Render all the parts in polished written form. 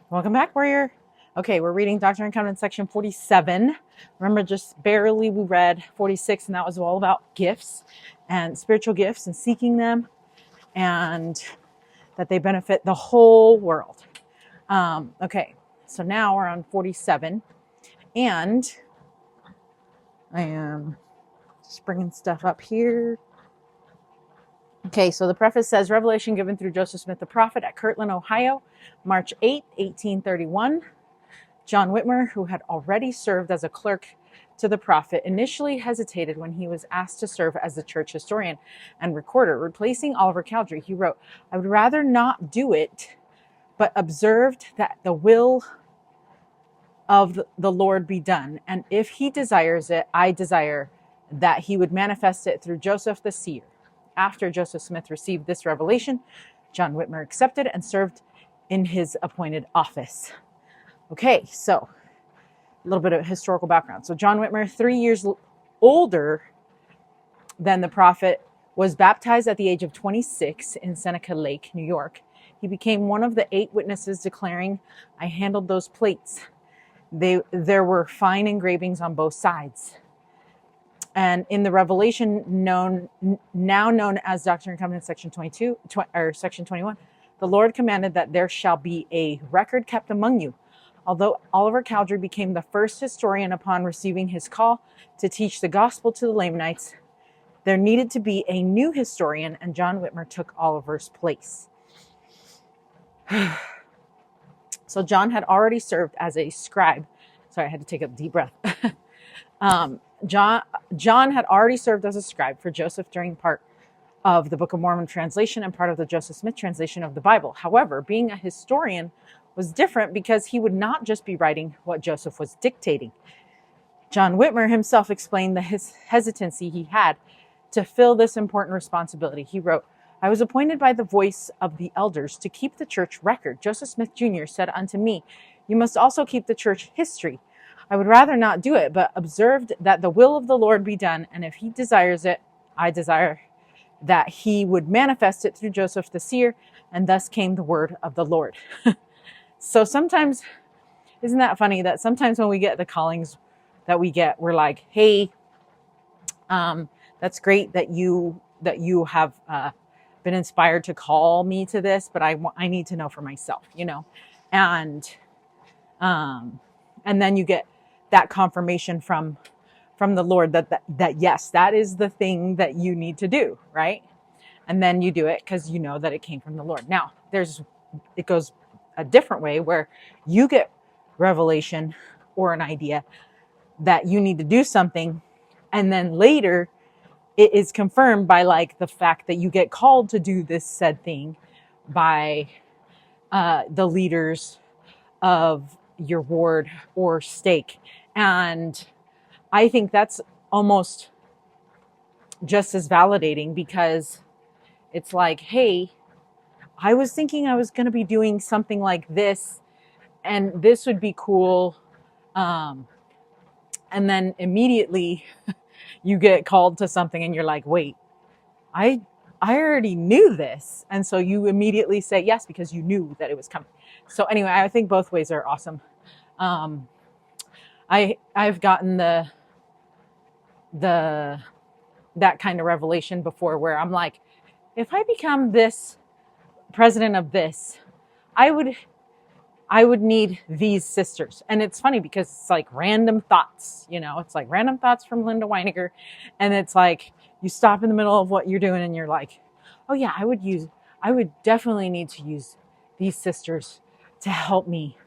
Welcome back, warrior. Okay, we're reading Doctrine and Covenants section 47. Remember, just barely we read 46, and that was all about gifts and spiritual gifts and seeking them, and that they benefit the whole world. Okay, so now we're on 47, and I am just bringing stuff up here. Okay, so the preface says, revelation given through Joseph Smith the prophet at Kirtland, Ohio, March 8, 1831. John Whitmer, who had already served as a clerk to the prophet, initially hesitated when he was asked to serve as the church historian and recorder, replacing Oliver Cowdery. He wrote, I would rather not do it, but observed that the will of the Lord be done. And if he desires it, I desire that he would manifest it through Joseph the seer. After Joseph Smith received this revelation, John Whitmer accepted and served in his appointed office. Okay, so a little bit of historical background. So John Whitmer, 3 years older than the prophet, was baptized at the age of 26 in Seneca Lake, New York. He became one of the 8 witnesses declaring, I handled those plates. There were fine engravings on both sides. And in the revelation now known as Doctrine and Covenants section 21, the Lord commanded that there shall be a record kept among you. Although Oliver Cowdery became the first historian upon receiving his call to teach the gospel to the Lamanites, there needed to be a new historian, and John Whitmer took Oliver's place. So John had already served as a scribe. Sorry, I had to take a deep breath. John had already served as a scribe for Joseph during part of the Book of Mormon translation and part of the Joseph Smith translation of the Bible. However, being a historian was different because he would not just be writing what Joseph was dictating. John Whitmer himself explained the hesitancy he had to fill this important responsibility. He wrote, I was appointed by the voice of the elders to keep the church record. Joseph Smith Jr. said unto me, you must also keep the church history. I would rather not do it, but observed that the will of the Lord be done, and if he desires it, I desire that he would manifest it through Joseph the seer, and thus came the word of the Lord. So sometimes, isn't that funny that sometimes when we get the callings that we get, we're like, hey, that's great that you have been inspired to call me to this, but I need to know for myself, and then you get that confirmation from the Lord that yes, that is the thing that you need to do, right? And then you do it because you know that it came from the Lord. Now, it goes a different way where you get revelation or an idea that you need to do something, and then later it is confirmed by like the fact that you get called to do this said thing by the leaders of your ward or stake. And I think that's almost just as validating, because it's like, hey, I was thinking I was going to be doing something like this, and this would be cool. And then immediately you get called to something and you're like, wait, I already knew this. And so you immediately say yes because you knew that it was coming. So anyway, I think both ways are awesome. I've gotten that kind of revelation before where I'm like, if I become this president of this, I would need these sisters. And it's funny because it's like random thoughts, it's like random thoughts from Linda Winegar. And it's like, you stop in the middle of what you're doing and you're like, oh yeah, I would definitely need to use these sisters to help me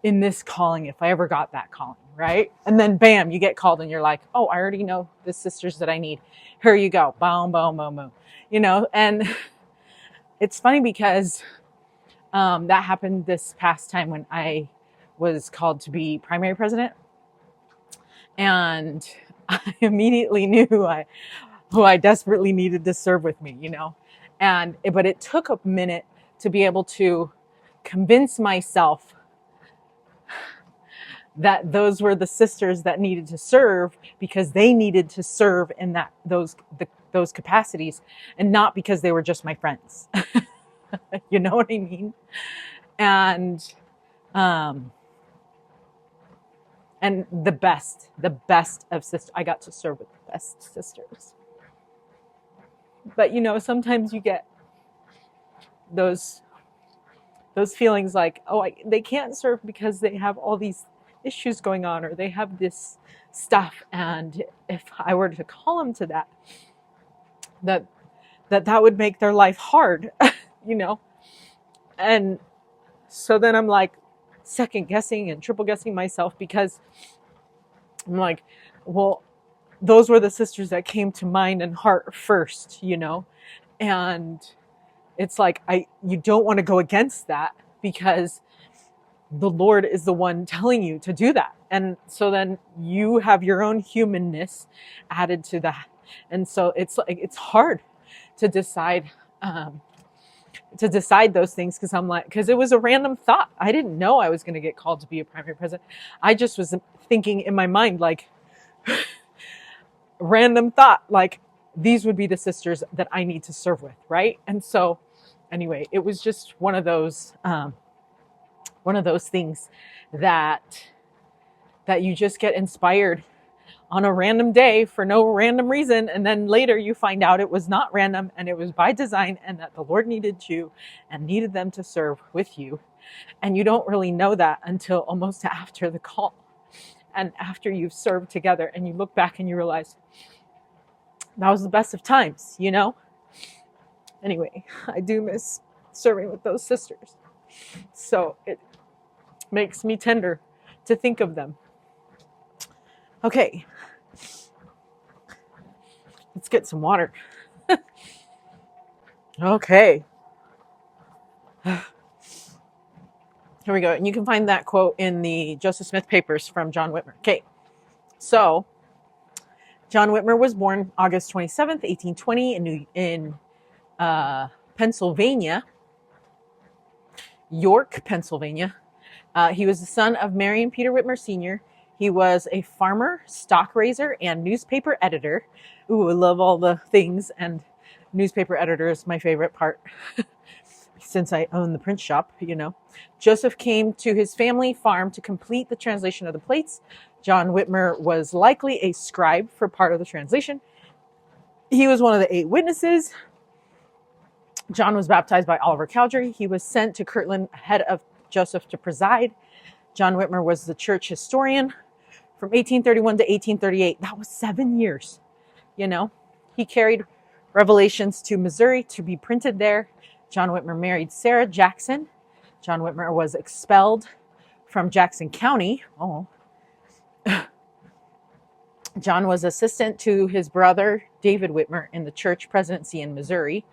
in this calling if I ever got that calling, right? And then bam, you get called and you're like, oh, I already know the sisters that I need. Here you go. Boom, boom, boom, boom. And it's funny because that happened this past time when I was called to be primary president. And I immediately knew who I desperately needed to serve with me, but it took a minute to be able to convince myself that those were the sisters that needed to serve because they needed to serve in those capacities, and not because they were just my friends. You know what I mean? And Um, and the best of sisters. I got to serve with the best sisters. But sometimes you get those feelings like, oh, they can't serve because they have all these issues going on, or they have this stuff. And if I were to call them to that would make their life hard, And so then I'm like second guessing and triple guessing myself, because I'm like, well, those were the sisters that came to mind and heart first, and it's like, you don't want to go against that, because the Lord is the one telling you to do that. And so then you have your own humanness added to that. And so it's like, it's hard to decide those things, because it was a random thought. I didn't know I was going to get called to be a primary president. I just was thinking in my mind, like, random thought, like, these would be the sisters that I need to serve with, right? And so anyway, it was just one of those things that you just get inspired on a random day for no random reason. And then later you find out it was not random, and it was by design, and that the Lord needed you and needed them to serve with you. And you don't really know that until almost after the call, and after you've served together, and you look back and you realize that was the best of times, Anyway, I do miss serving with those sisters. So it makes me tender to think of them. Okay. Let's get some water. Okay. Here we go. And you can find that quote in the Joseph Smith papers from John Whitmer. Okay. So John Whitmer was born August 27th, 1820 in Pennsylvania, York, Pennsylvania. He was the son of Mary and Peter Whitmer Sr. He was a farmer, stock raiser, and newspaper editor. Ooh, I love all the things, and newspaper editor is my favorite part since I own the print shop, Joseph came to his family farm to complete the translation of the plates. John Whitmer was likely a scribe for part of the translation. He was one of the 8 witnesses. John was baptized by Oliver Cowdery. He was sent to Kirtland ahead of Joseph to preside. John Whitmer was the church historian from 1831 to 1838. That was 7 years, He carried Revelations to Missouri to be printed there. John Whitmer married Sarah Jackson. John Whitmer was expelled from Jackson County. Oh. John was assistant to his brother, David Whitmer, in the church presidency in Missouri.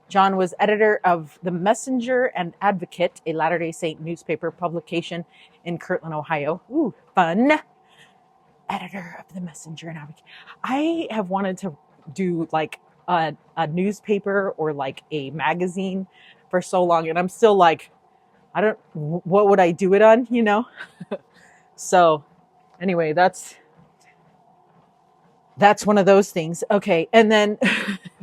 John was editor of The Messenger and Advocate, a Latter-day Saint newspaper publication in Kirtland, Ohio. Ooh, fun. Editor of The Messenger and Advocate. I have wanted to do like a newspaper or like a magazine for so long, and I'm still like, what would I do it on, So anyway, that's one of those things. Okay. And then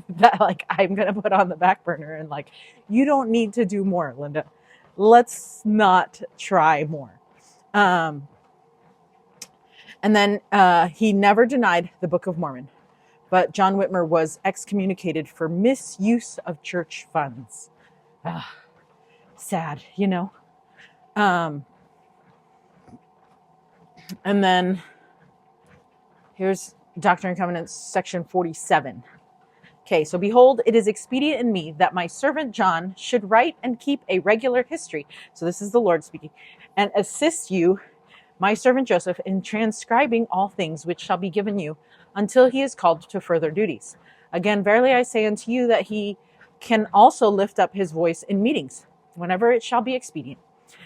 that, like, I'm going to put on the back burner, and like, you don't need to do more, Linda. Let's not try more. And then he never denied the Book of Mormon, but John Whitmer was excommunicated for misuse of church funds. Sad, And then here's Doctrine and Covenants, section 47. Okay, so behold, it is expedient in me that my servant John should write and keep a regular history. So this is the Lord speaking. And assist you, my servant Joseph, in transcribing all things which shall be given you until he is called to further duties. Again, verily I say unto you that he can also lift up his voice in meetings, whenever it shall be expedient.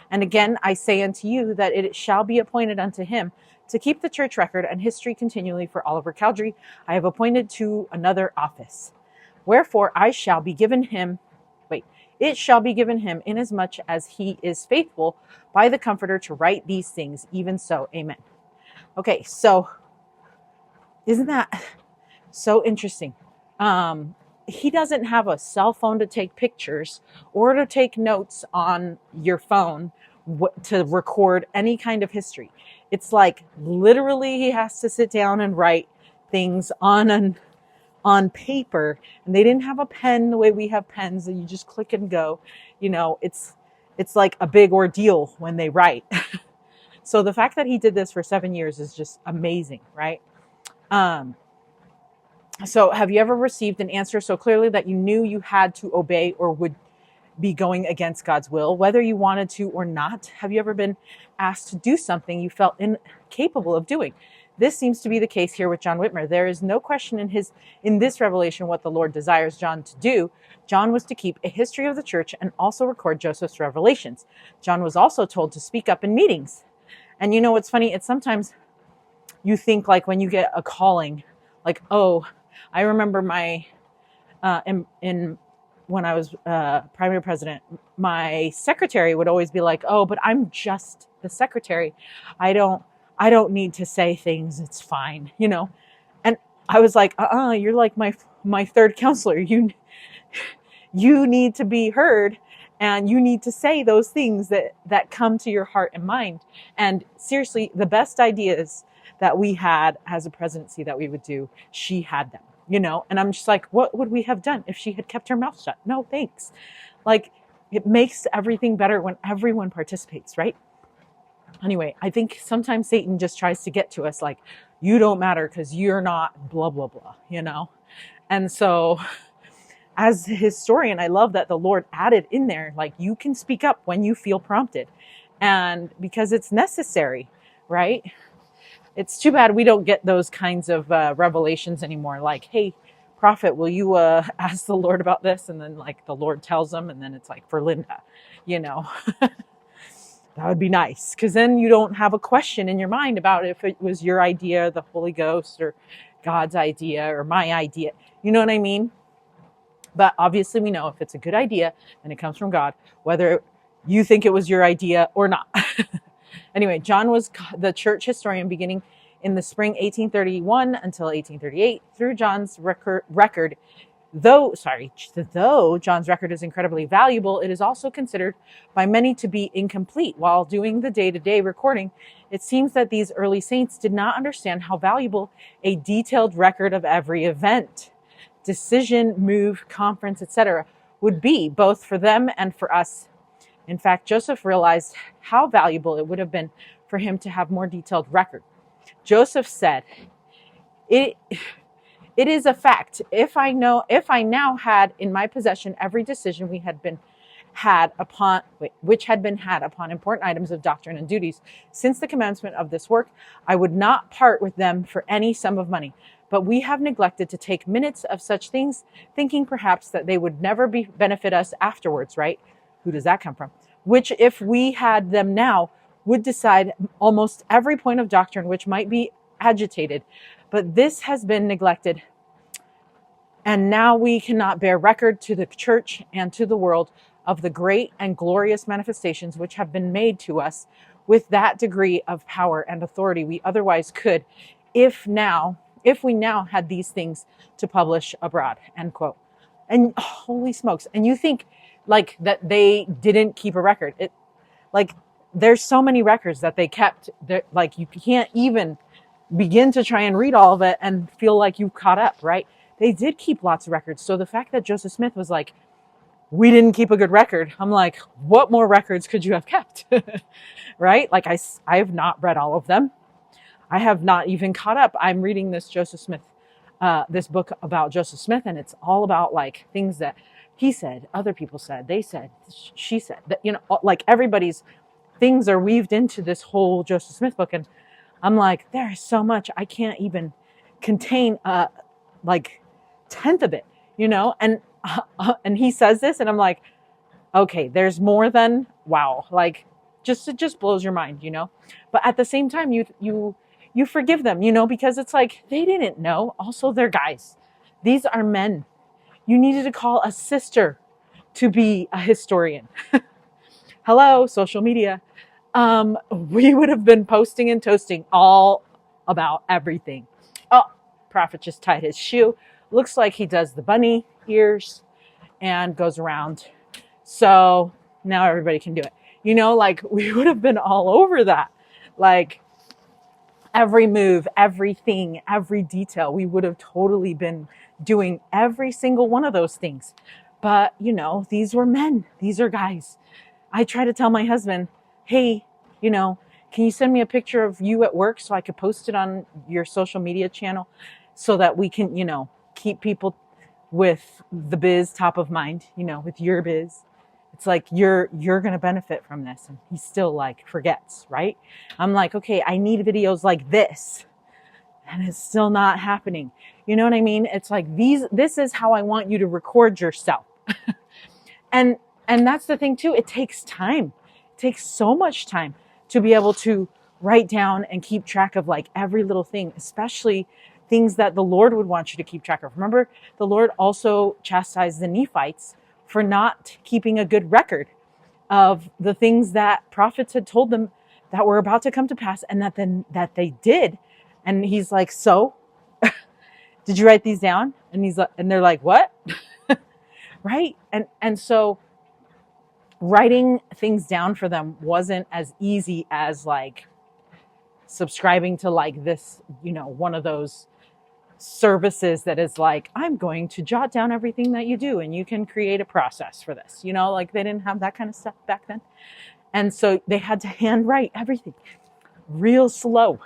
And again, I say unto you that it shall be appointed unto him to keep the church record and history continually for Oliver Cowdery. I have appointed to another office. Wherefore it shall be given him, inasmuch as he is faithful by the Comforter to write these things, even so, amen. Okay, so isn't that so interesting? He doesn't have a cell phone to take pictures or to take notes on your phone to record any kind of history. It's like literally he has to sit down and write things on paper, and they didn't have a pen the way we have pens that you just click and go. It's like a big ordeal when they write. So the fact that he did this for 7 years is just amazing, right? So have you ever received an answer so clearly that you knew you had to obey or would be going against God's will, whether you wanted to or not? Have you ever been asked to do something you felt incapable of doing? This seems to be the case here with John Whitmer. There is no question in this revelation what the Lord desires John to do. John was to keep a history of the church and also record Joseph's revelations. John was also told to speak up in meetings. And you know what's funny? It's sometimes you think like when you get a calling, like, oh, I remember my when I was primary president, my secretary would always be like, oh, but I'm just the secretary. I don't need to say things. It's fine, And I was like, you're like my third counselor. You need to be heard, and you need to say those things that come to your heart and mind. And seriously, the best ideas that we had as a presidency that we would do, she had them, and I'm just like, what would we have done if she had kept her mouth shut? No, thanks. Like, it makes everything better when everyone participates, right? Anyway, I think sometimes Satan just tries to get to us like, you don't matter because you're not blah, blah, blah, And so as a historian, I love that the Lord added in there, like, you can speak up when you feel prompted, and because it's necessary, right? It's too bad we don't get those kinds of revelations anymore. Like, hey, prophet, will you ask the Lord about this? And then like the Lord tells them, and then it's like, for Linda, That would be nice, because then you don't have a question in your mind about if it was your idea, the Holy Ghost, or God's idea, or my idea. You know what I mean? But obviously we know if it's a good idea and it comes from God, whether you think it was your idea or not. Anyway, John was the church historian beginning in the spring 1831 until 1838. Through John's record, though John's record is incredibly valuable, it is also considered by many to be incomplete. While doing the day-to-day recording, it seems that these early saints did not understand how valuable a detailed record of every event, decision, move, conference, etc. would be, both for them and for us. In fact, Joseph realized how valuable it would have been for him to have more detailed record. Joseph said, It is a fact. If I now had in my possession every decision which had been had upon important items of doctrine and duties since the commencement of this work, I would not part with them for any sum of money. But we have neglected to take minutes of such things, thinking perhaps that they would never benefit us afterwards, right? Who does that come from? Which, if we had them now, would decide almost every point of doctrine which might be agitated. But this has been neglected, and now we cannot bear record to the church and to the world of the great and glorious manifestations which have been made to us with that degree of power and authority we otherwise could, if we now had these things to publish abroad, end quote. And holy smokes. And you think like that they didn't keep a record. There's so many records that they kept, like you can't even begin to try and read all of it and feel like you've caught up, right? They did keep lots of records. So the fact that Joseph Smith was like, we didn't keep a good record, I'm like, what more records could you have kept? Right? Like I have not read all of them. I have not even caught up. I'm reading this Joseph Smith, this book about Joseph Smith, and it's all about like things that he said, other people said, they said, she said, that, like everybody's things are weaved into this whole Joseph Smith book. And I'm like, there is so much, I can't even contain like 10th of it, and he says this, and I'm like, okay, there's more than, wow, like it just blows your mind, but at the same time, you forgive them, because it's like, they didn't know. Also, they're guys. These are men. You needed to call a sister to be a historian. Hello, social media. We would have been posting and toasting all about everything. Oh, Prophet just tied his shoe. Looks like he does the bunny ears and goes around. So now everybody can do it. like we would have been all over that. Like every move, everything, every detail, we would have totally been doing every single one of those things. But, these were men, these are guys. I try to tell my husband, hey, can you send me a picture of you at work so I could post it on your social media channel so that we can, keep people with the biz top of mind, with your biz. It's like, you're going to benefit from this. And he still like forgets, right? I'm like, okay, I need videos like this. And it's still not happening. You know what I mean? It's like this is how I want you to record yourself. And that's the thing too. It takes time. It takes so much time to be able to write down and keep track of like every little thing, especially things that the Lord would want you to keep track of. Remember, the Lord also chastised the Nephites for not keeping a good record of the things that prophets had told them that were about to come to pass and that they did. And he's like, so did you write these down? And they're like, what? Right. And so writing things down for them wasn't as easy as like subscribing to like this, one of those services that is like, I'm going to jot down everything that you do and you can create a process for this, like they didn't have that kind of stuff back then. And so they had to handwrite everything real slow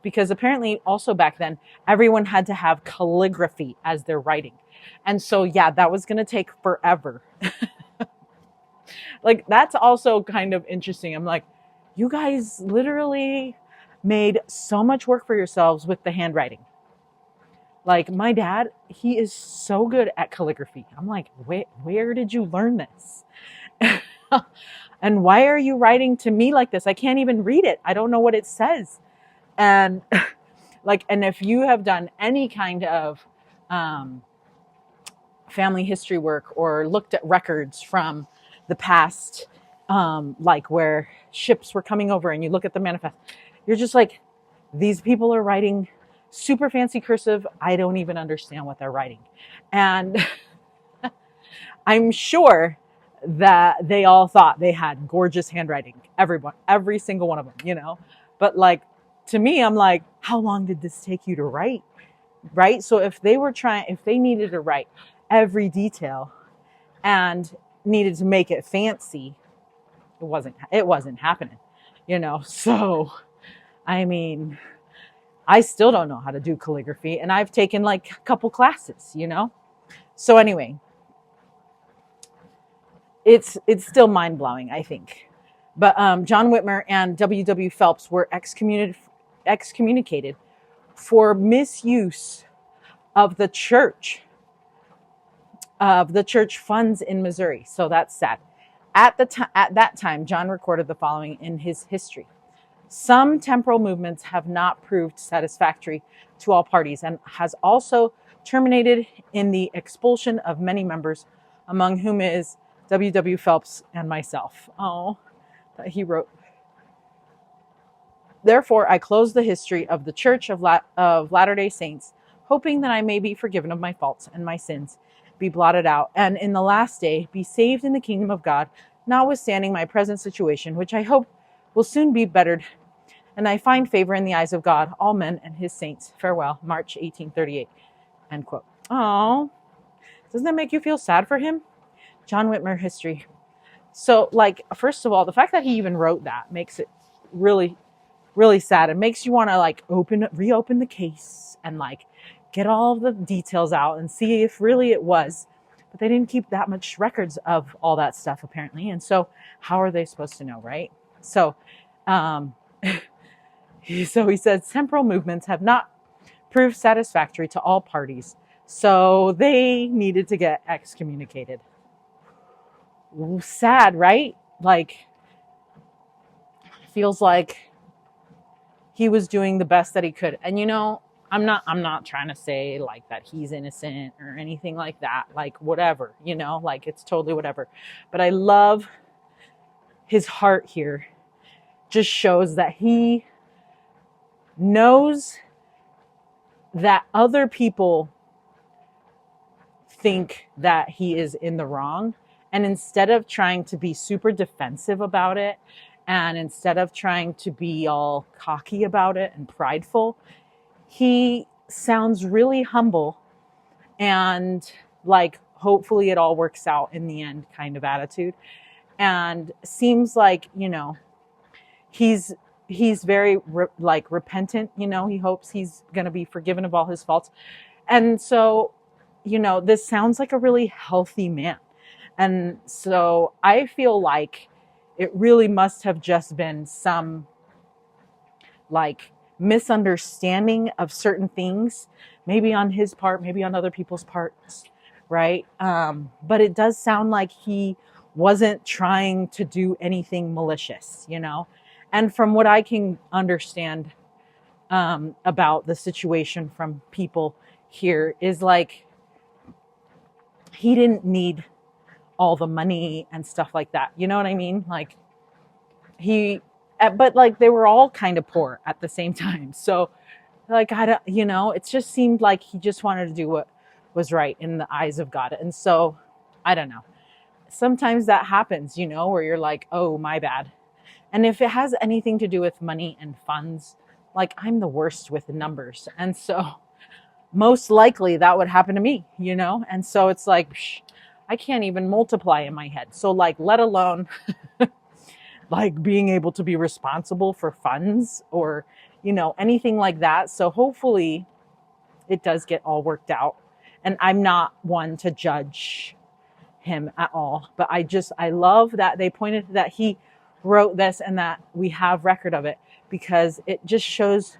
because apparently also back then, everyone had to have calligraphy as their writing. And so, yeah, that was going to take forever. Like, that's also kind of interesting. I'm like, you guys literally made so much work for yourselves with the handwriting. Like my dad, he is so good at calligraphy. I'm like, where did you learn this? And why are you writing to me like this? I can't even read it. I don't know what it says. And and if you have done any kind of family history work or looked at records from the past, like where ships were coming over and you look at the manifest, you're just like, these people are writing super fancy cursive. I don't even understand what they're writing. And I'm sure that they all thought they had gorgeous handwriting. Everyone, every single one of them, But like, to me, I'm like, how long did this take you to write? Right? So if they needed to write every detail and needed to make it fancy, it wasn't happening, So, I mean, I still don't know how to do calligraphy and I've taken like a couple classes, So anyway, it's still mind blowing, I think. But John Whitmer and W.W. Phelps were excommunicated for misuse of the church funds in Missouri. So that's sad. At that time, John recorded the following in his history. Some temporal movements have not proved satisfactory to all parties and has also terminated in the expulsion of many members, among whom is W.W. Phelps and myself. Oh, he wrote, therefore, I close the history of the Church of Latter-day Saints, hoping that I may be forgiven of my faults and my sins be blotted out, and in the last day be saved in the kingdom of God, notwithstanding my present situation, which I hope will soon be bettered, and I find favor in the eyes of God, all men and his saints. Farewell, March 1838. End quote. Oh, doesn't that make you feel sad for him? John Whitmer history. So, like, first of all, the fact that he even wrote that makes it really, really sad. It makes you want to like reopen the case and like get all the details out and see if really it was. But they didn't keep that much records of all that stuff apparently. And so how are they supposed to know, right? So, he said temporal movements have not proved satisfactory to all parties. So they needed to get excommunicated. Sad, right? Like, feels like he was doing the best that he could. And I'm not trying to say like that he's innocent or anything like that. Like whatever, like it's totally whatever. But I love his heart here. Just shows that he knows that other people think that he is in the wrong And instead of trying to be super defensive about it, and instead of trying to be all cocky about it and prideful, he sounds really humble and like, hopefully it all works out in the end kind of attitude. And seems like, he's very repentant, he hopes he's going to be forgiven of all his faults. And so, this sounds like a really healthy man. And so I feel like it really must have just been some like misunderstanding of certain things, maybe on his part, maybe on other people's parts, right? But it does sound like he wasn't trying to do anything malicious, And from what I can understand about the situation from people here is like, he didn't need all the money and stuff like that. You know what I mean? Like but like they were all kind of poor at the same time. So like, I don't, it just seemed like he just wanted to do what was right in the eyes of God. And so I don't know. Sometimes that happens, where you're like, oh, my bad. And if it has anything to do with money and funds, like I'm the worst with numbers. And so most likely that would happen to me, And so it's like, I can't even multiply in my head. So like, let alone like being able to be responsible for funds or, anything like that. So hopefully it does get all worked out. And I'm not one to judge him at all, but I love that they pointed that he wrote this and that we have record of it, because it just shows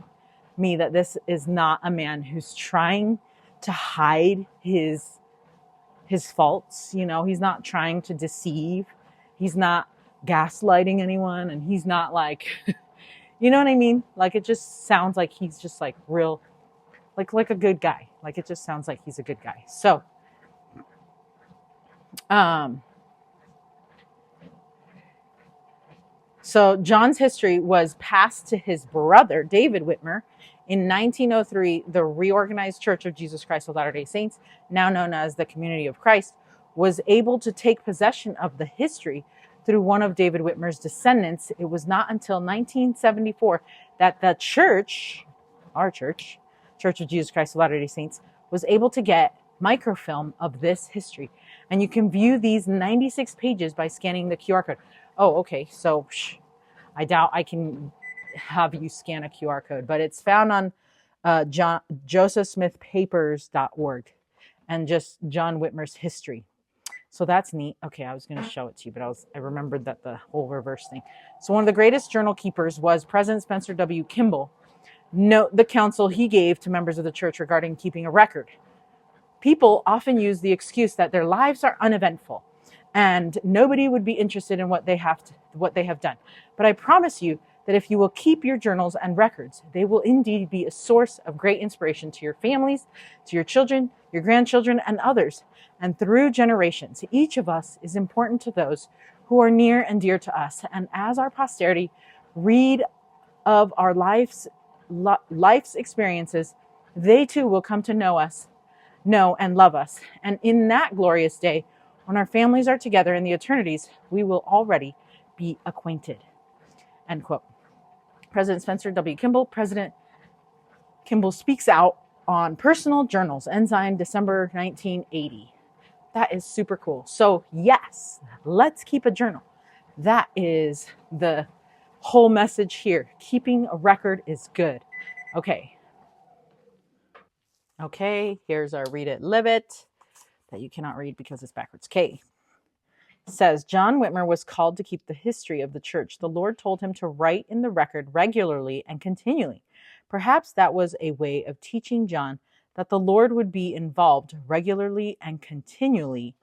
me that this is not a man who's trying to hide his faults. He's not trying to deceive. He's not gaslighting anyone, and he's not like, you know what I mean? Like, it just sounds like he's just like real, like a good guy. Like, it just sounds like he's a good guy. So, so John's history was passed to his brother, David Whitmer, in 1903. The Reorganized Church of Jesus Christ of Latter-day Saints, now known as the Community of Christ, was able to take possession of the history through one of David Whitmer's descendants. It was not until 1974 that the church, our church, Church of Jesus Christ of Latter-day Saints, was able to get microfilm of this history. And you can view these 96 pages by scanning the QR code. Oh, okay. So I doubt I can have you scan a QR code, but it's found on josephsmithpapers.org and just John Whitmer's history. So that's neat. Okay, I was going to show it to you, but I remembered that the whole reverse thing. So one of the greatest journal keepers was President Spencer W. Kimball. Note the counsel he gave to members of the church regarding keeping a record. People often use the excuse that their lives are uneventful and nobody would be interested in what they have done. But I promise you that if you will keep your journals and records, they will indeed be a source of great inspiration to your families, to your children, your grandchildren, and others. And through generations, each of us is important to those who are near and dear to us. And as our posterity read of our life's experiences, they too will come to know and love us. And in that glorious day, when our families are together in the eternities, we will already be acquainted. End quote. President Spencer W. Kimball. President Kimball speaks out on personal journals, Ensign, December 1980. That is super cool. So yes, let's keep a journal. That is the whole message here. Keeping a record is good. Okay, here's our read it, live it, that you cannot read because it's backwards. It says, John Whitmer was called to keep the history of the church. The Lord told him to write in the record regularly and continually. Perhaps that was a way of teaching John that the Lord would be involved regularly and continually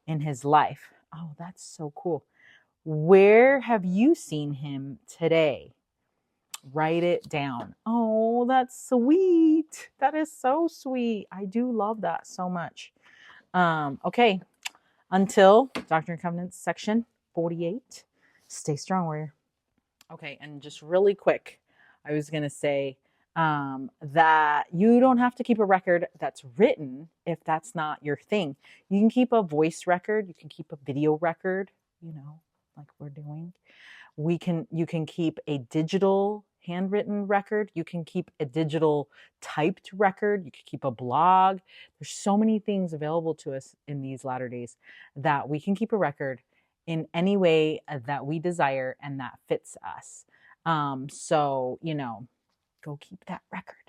in his life. Oh, that's so cool. Where have you seen him today? Write it down. Oh, that's sweet. That is so sweet. I do love that so much. Okay. Until Doctrine and Covenants section 48. Stay strong, warrior. Okay, and just really quick, I was going to say, that you don't have to keep a record that's written if that's not your thing. You can keep a voice record, you can keep a video record, you know, like we're doing. You can keep a digital handwritten record, you can keep a digital typed record, you can keep a blog. There's so many things available to us in these latter days that we can keep a record in any way that we desire and that fits us. So, you know, go keep that record.